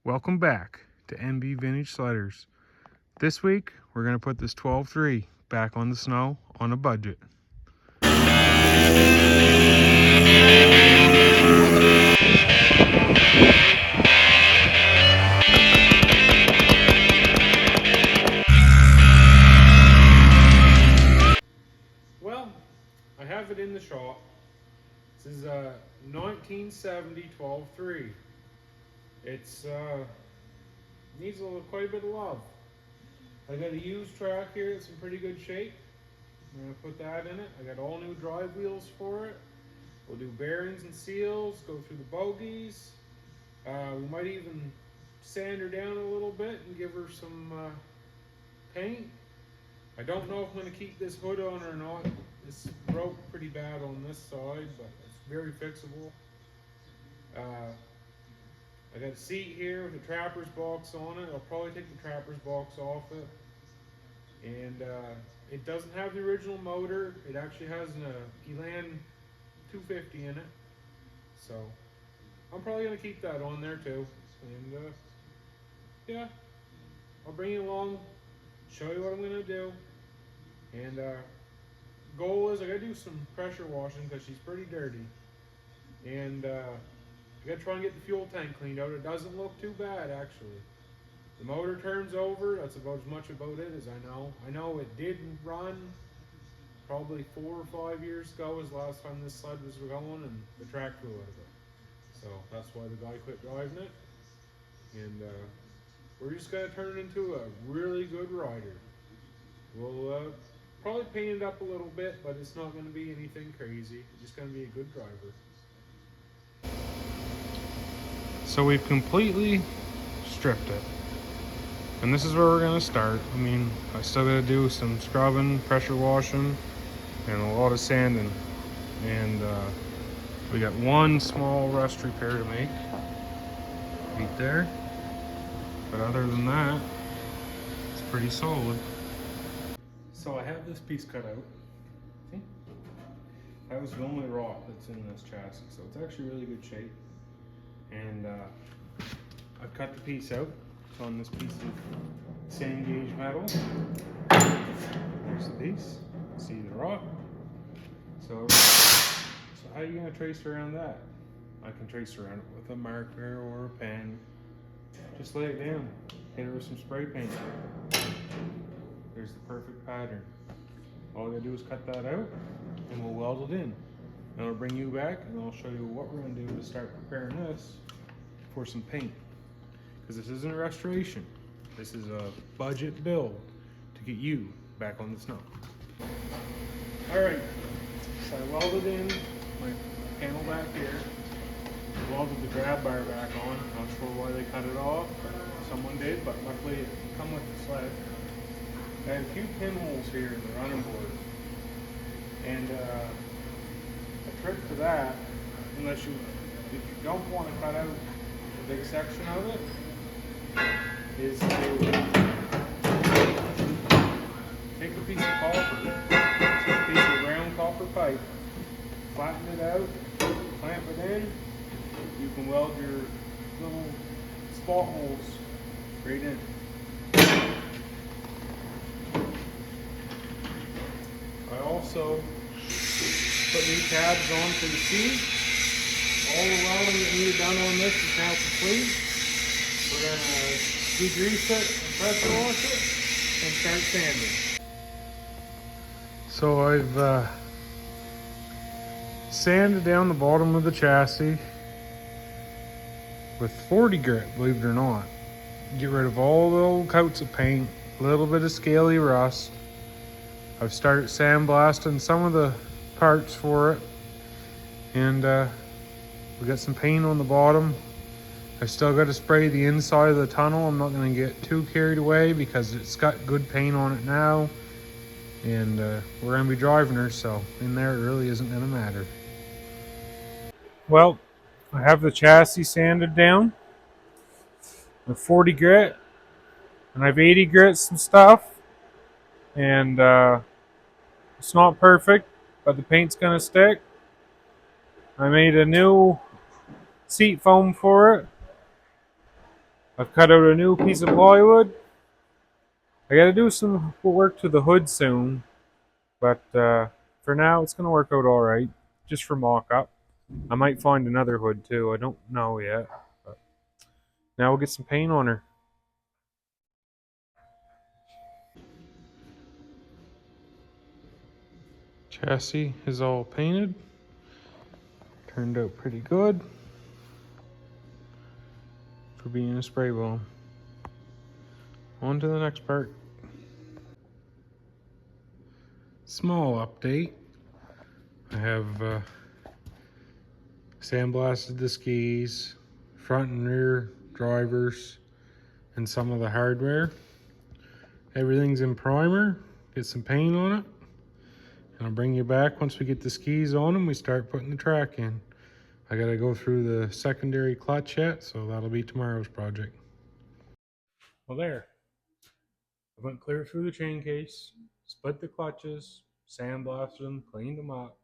Welcome back to MB Vintage Sliders. This week, we're going to put this 12.3 back on the snow on a budget. Well, I have it in the shop. This is a 1970 12.3. It's needs quite a bit of love. I got a used track here. It's in pretty good shape. I'm going to put that in it. I got all new drive wheels for it. We'll do bearings and seals, go through the bogies. We might even sand her down a little bit and give her some paint. I don't know if I'm going to keep this hood on or not. This broke pretty bad on this side, but it's very fixable. I got a seat here with a trapper's box on it. I'll probably take the trapper's box off it. And it doesn't have the original motor. It actually has an Elan 250 in it. So I'm probably going to keep that on there too. And yeah, I'll bring you along, show you what I'm going to do. And goal is I got to do some pressure washing because she's pretty dirty. And I got to try and get the fuel tank cleaned out. It doesn't look too bad actually. The motor turns over, that's about as much about it as I know. I know it did run probably 4 or 5 years ago was the last time this sled was going, and the track flew out of it. So that's why the guy quit driving it. And we're just going to turn it into a really good rider. We'll probably paint it up a little bit, but it's not going to be anything crazy. It's just going to be a good driver. So we've completely stripped it. And this is where we're going to start. I mean, I still got to do some scrubbing, pressure washing, and a lot of sanding. And we got one small rust repair to make right there. But other than that, it's pretty solid. So I have this piece cut out. See? That was the only rock that's in this chassis, so it's actually really good shape. And I've cut the piece out. It's on this piece of sand gauge metal. There's the piece. See the rock. So how are you going to trace around that? I can trace around it with a marker or a pen. Just lay it down. Hit it with some spray paint. There's the perfect pattern. All I gotta do is cut that out and we'll weld it in. And I'll bring you back and I'll show you what we're gonna do to start preparing this for some paint. Because this isn't a restoration. This is a budget build to get you back on the snow. Alright, so I welded in my panel back here. Welded the grab bar back on. Not sure why they cut it off. Someone did, but luckily it come with the sled. I had a few pinholes here in the running board. And a trick for that, if you don't want to cut out a big section of it, is to take a piece of copper, a piece of round copper pipe, flatten it out, clamp it in. You can weld your little spot holes right in. I also put new tabs on for the seat. All the welding that needed done on this is now complete. We're going to degrease it and pressure wash it and start sanding. So I've sanded down the bottom of the chassis with 40 grit, believe it or not. Get rid of all the old coats of paint, a little bit of scaly rust. I've started sandblasting some of the parts for it, and we got some paint on the bottom. I still got to spray the inside of the tunnel. I'm not going to get too carried away because it's got good paint on it now, and we're going to be driving her, so in there it really isn't going to matter. Well, I have the chassis sanded down with 40 grit, and I've 80 grit some stuff, and it's not perfect, but the paint's gonna stick. I made a new seat foam for it. I've cut out a new piece of plywood. I gotta do some work to the hood soon, but for now it's gonna work out alright, just for mock-up. I might find another hood too, I don't know yet. But now we'll get some paint on her. Chassis is all painted. Turned out pretty good for being a spray bomb. On to the next part. Small update. I have sandblasted the skis, front and rear drivers, and some of the hardware. Everything's in primer. Get some paint on it. And I'll bring you back once we get the skis on them. We start putting the track in. I gotta go through the secondary clutch yet, so that'll be tomorrow's project. Well, there. I went clear through the chain case, split the clutches, sandblasted them, cleaned them up,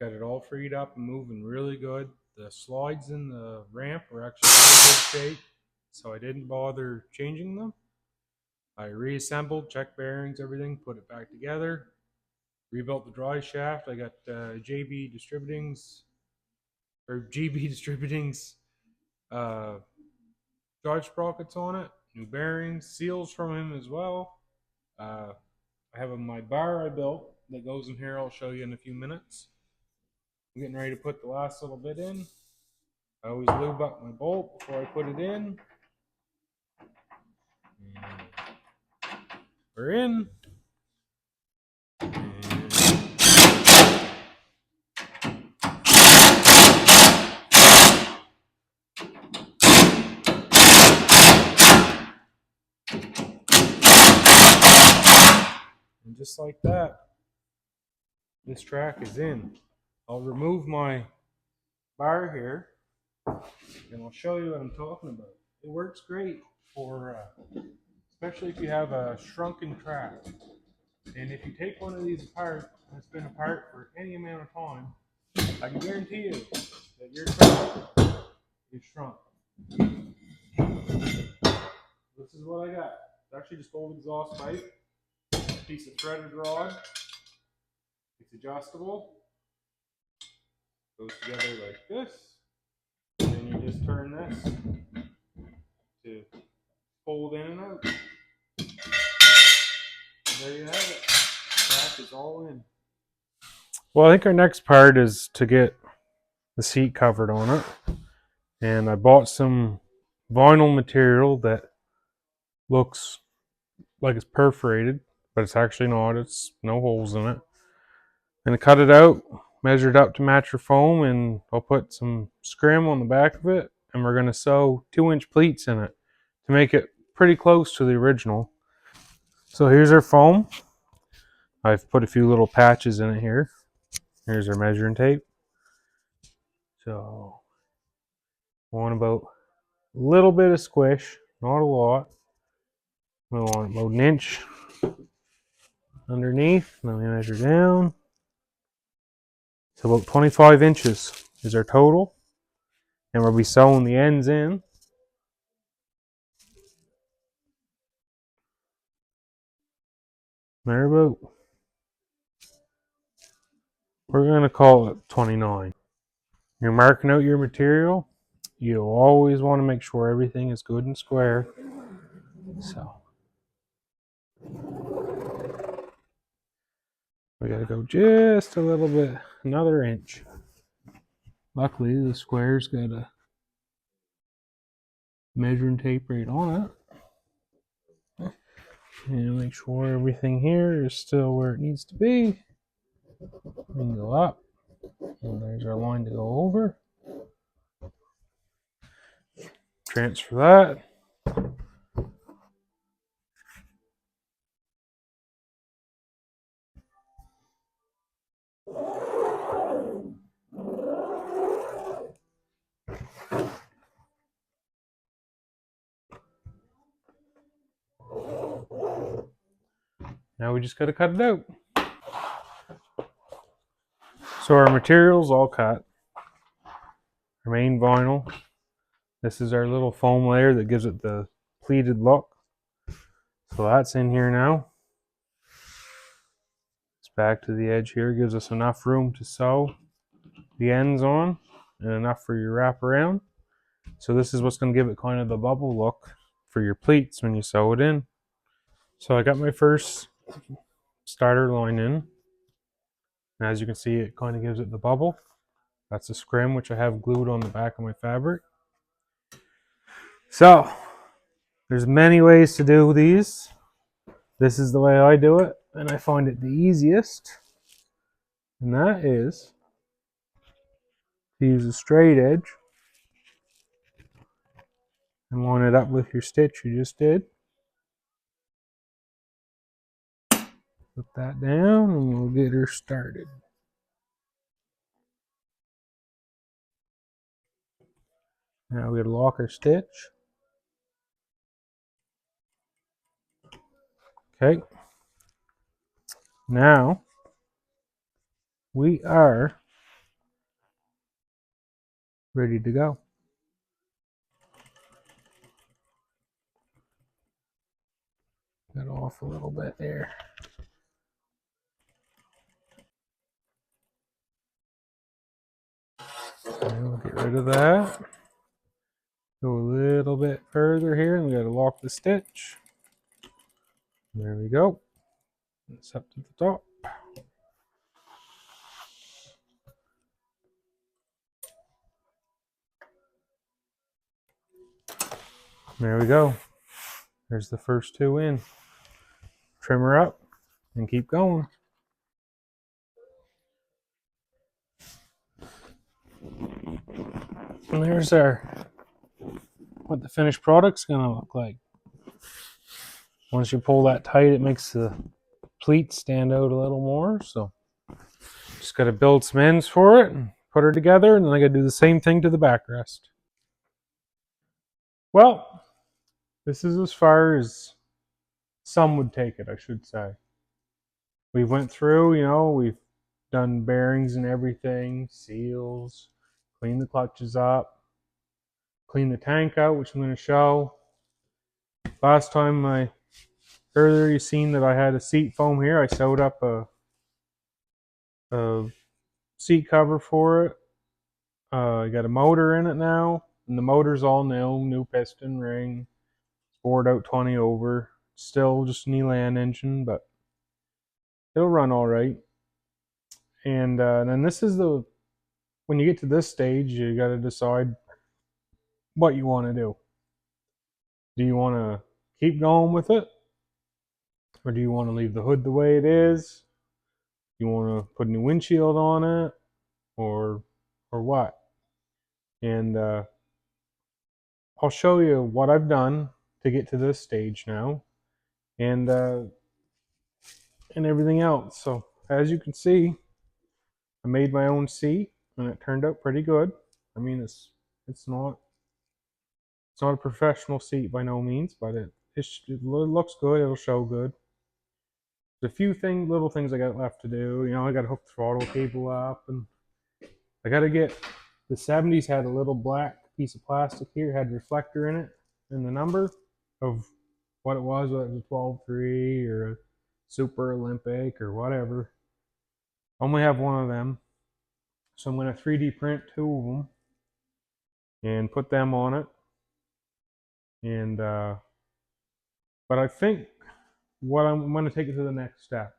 got it all freed up and moving really good. The slides in the ramp were actually in really good shape, so I didn't bother changing them. I reassembled, checked bearings, everything, put it back together, rebuilt the dry shaft. I got GB Distributing's drive sprockets on it, new bearings, seals from him as well. I have my bar I built that goes in here. I'll show you in a few minutes. I'm getting ready to put the last little bit in. I always lube up my bolt before I put it in. And we're in. And just like that, this track is in. I'll remove my bar here and I'll show you what I'm talking about. It works great for, especially if you have a shrunken track. And if you take one of these apart, and it's been apart for any amount of time, I can guarantee you that your track is shrunk. This is what I got. It's actually just old exhaust pipe, piece of threaded rod. It's adjustable. Goes together like this. And then you just turn this to fold in and out. And there you have it. The track is all in. Well, I think our next part is to get the seat covered on it. And I bought some vinyl material that looks like it's perforated, but it's actually not. It's no holes in it. And I cut it out, measured up to match your foam, and I'll put some scrim on the back of it, and we're going to sew 2-inch pleats in it to make it pretty close to the original. So here's our foam. I've put a few little patches in it here. Here's our measuring tape. So we want about a little bit of squish, not a lot. We want about 1 inch underneath, and then we measure down. So about 25 inches is our total. And we'll be sewing the ends in. There about, we're going to call it 29. You're marking out your material. You always want to make sure everything is good and square. So we got to go just a little bit, another inch. Luckily, the square's got a measuring tape right on it. And make sure everything here is still where it needs to be. And go up. And there's our line to go over. Transfer that. Now we just got to cut it out. So our material's all cut. Our main vinyl, This is our little foam layer that gives it the pleated look. So that's in here now. It's back to the edge here. Gives us enough room to sew the ends on and enough for your wrap around. So this is what's going to give it kind of the bubble look for your pleats when you sew it in. So I got my first starter line in. And as you can see, it kind of gives it the bubble. That's the scrim, which I have glued on the back of my fabric. So there's many ways to do these. This is the way I do it, and I find it the easiest. And that is to use a straight edge and line it up with your stitch you just did. Put that down and we'll get her started. Now we're going to lock our stitch. Okay. Now we are ready to go. Got off a little bit there. And we'll get rid of that. Go a little bit further here and we got to lock the stitch. There we go. It's up to the top. There we go. There's the first two in. Trim her up and keep going. And there's what the finished product's gonna look like. Once you pull that tight, it makes the pleats stand out a little more. So just gotta build some ends for it and put her together, and then I gotta do the same thing to the backrest. Well, this is as far as some would take it, I should say. We went through, we've done bearings and everything, seals, clean the clutches up, clean the tank out, which I'm going to show. Last time earlier you seen that I had a seat foam here. I sewed up a seat cover for it. I got a motor in it now, and the motor's all new piston ring, bored out 20 over. Still just an Elan engine, but it'll run all right. And then this is when you get to this stage, you got to decide what you want to do. Do you want to keep going with it? Or do you want to leave the hood the way it is? You want to put a new windshield on it? Or what? And I'll show you what I've done to get to this stage now. And everything else. So as you can see, I made my own seat and it turned out pretty good. I mean, it's not a professional seat by no means, but it looks good. It'll show good. There's a few little things I got left to do. I got to hook the throttle cable up, and I got to get the 70s had a little black piece of plastic here, had a reflector in it, and the number of what it was, whether it was a 12.3 or a Super Olympic or whatever. I only have one of them, so I'm going to 3D print two of them and put them on it. And but I think I'm going to take it to the next step.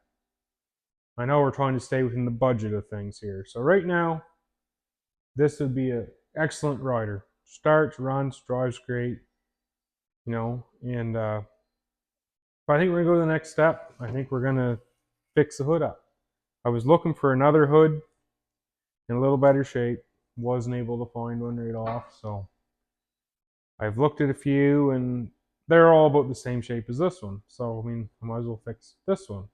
I know we're trying to stay within the budget of things here. So right now, this would be an excellent rider. Starts, runs, drives great, and but I think we're going to go to the next step. I think we're going to fix the hood up. I was looking for another hood in a little better shape. Wasn't able to find one right off, so I've looked at a few, and they're all about the same shape as this one. So, I mean, I might as well fix this one.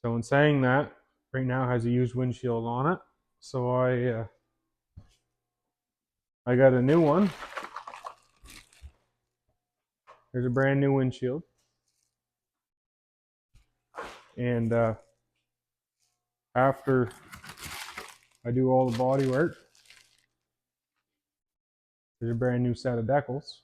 So in saying that, right now it has a used windshield on it. So I got a new one. There's a brand new windshield. And after I do all the body work, There's a brand new set of decals.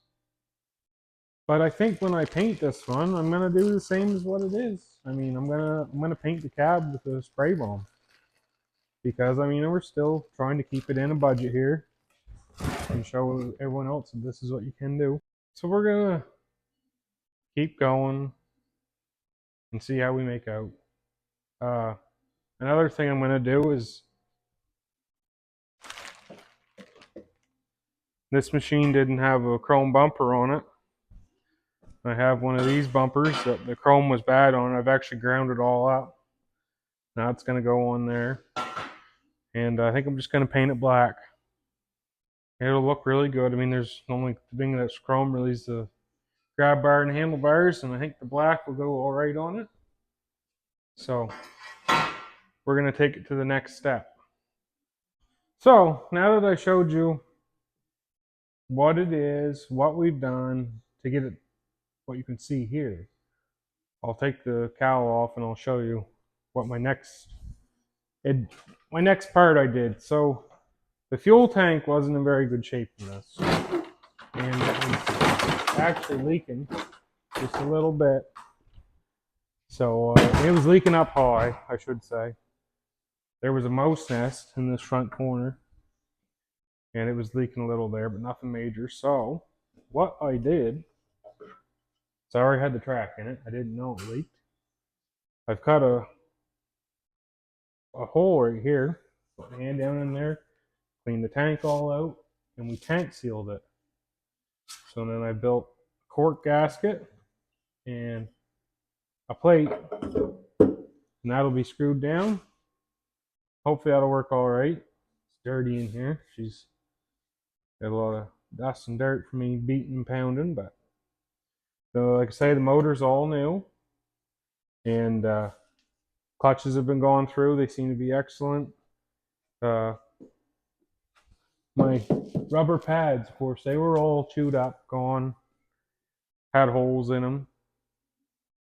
But I think when I paint this one, I'm gonna do the same as what it is. I mean, I'm gonna paint the cab with a spray foam because I mean we're still trying to keep it in a budget here and show everyone else that this is what you can do. So we're gonna keep going and see how we make out. Another thing I'm gonna do is this machine didn't have a chrome bumper on it. I have one of these bumpers that the chrome was bad on. I've actually ground it all up. Now it's going to go on there. And I think I'm just going to paint it black. It'll look really good. I mean, there's the only thing that's chrome really is the grab bar and handlebars, and I think the black will go all right on it. So we're going to take it to the next step. So now that I showed you what it is, what we've done to get it, what you can see here, I'll take the cowl off and I'll show you what my next part I did. So the fuel tank wasn't in very good shape in this, and it was actually leaking just a little bit. So it was leaking up high, I should say. There was a mouse nest in this front corner, and it was leaking a little there, but nothing major. So what I did, so I already had the track in it. I didn't know it leaked. I've cut a hole right here, put my hand down in there, cleaned the tank all out, and we tank sealed it. So then I built a cork gasket and a plate, and that'll be screwed down. Hopefully that'll work all right. It's dirty in here. She's got a lot of dust and dirt from me beating and pounding, but so like I say, the motor's all new, and clutches have been gone through. They seem to be excellent. My rubber pads, of course, they were all chewed up, gone, had holes in them.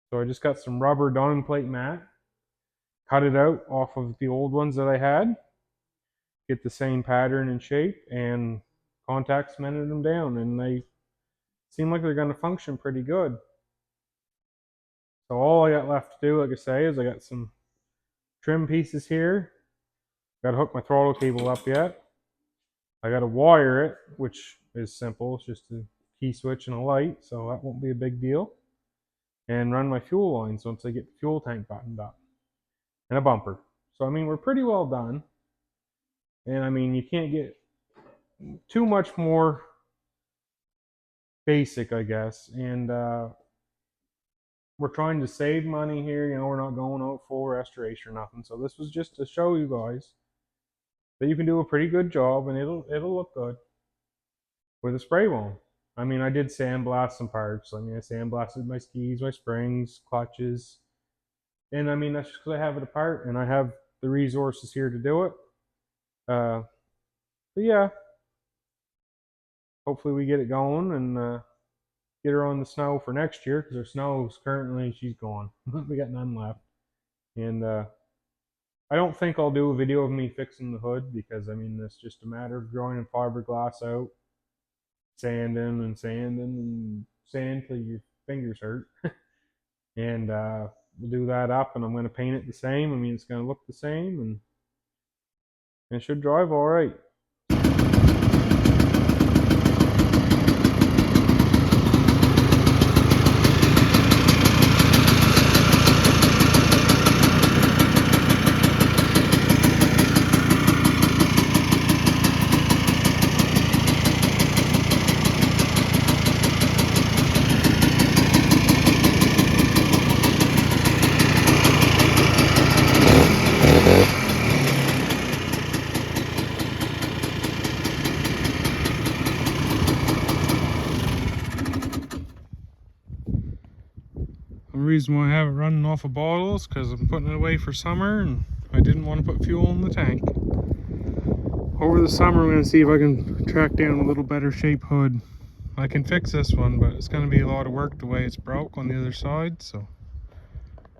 So I just got some rubber diamond plate mat, cut it out off of the old ones that I had, get the same pattern and shape, and contact cemented them down, and they seem like they're going to function pretty good. So all I got left to do, like I say, is I got some trim pieces here. Got to hook my throttle cable up yet. I got to wire it, which is simple. It's just a key switch and a light, so that won't be a big deal. And run my fuel lines once I get the fuel tank buttoned up. And a bumper. So, I mean, we're pretty well done. And, I mean, you can't get too much more basic, I guess. And we're trying to save money here. You know, we're not going out full restoration or nothing. So this was just to show you guys that you can do a pretty good job, and it'll look good with a spray foam. I mean, I did sandblast some parts. I mean, I sandblasted my skis, my springs, clutches, and I mean that's just because I have it apart and I have the resources here to do it. But yeah, hopefully we get it going and get her on the snow for next year, because her snow is currently, she's gone. We got none left, and I don't think I'll do a video of me fixing the hood, because I mean it's just a matter of growing fiberglass out, sanding and sand till your fingers hurt. And we'll do that up, and I'm going to paint it the same. I mean, it's going to look the same, and it should drive all right. The reason why I have it running off of bottles, because I'm putting it away for summer and I didn't want to put fuel in the tank. Over the summer I'm going to see if I can track down a little better shape hood. I can fix this one, but it's going to be a lot of work the way it's broke on the other side, so